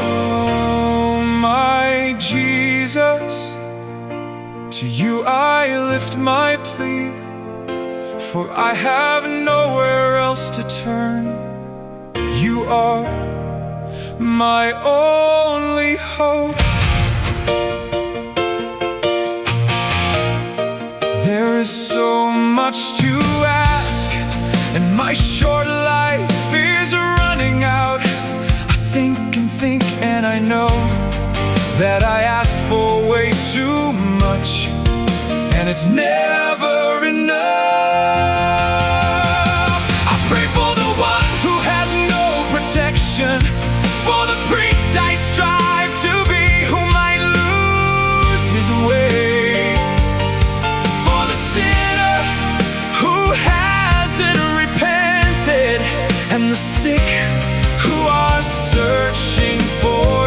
Oh, my Jesus, to you I lift my plea, for I have nowhere else to turn. You are my only hope. There is so much to ask, and my short life is running out. I think and think, and I know that I ask for way too much, and it's never enough. I pray for the one who has no protection, for the priest I strive to be, who might lose his way, for the sinner who hasn't repented, and the sick who are searching for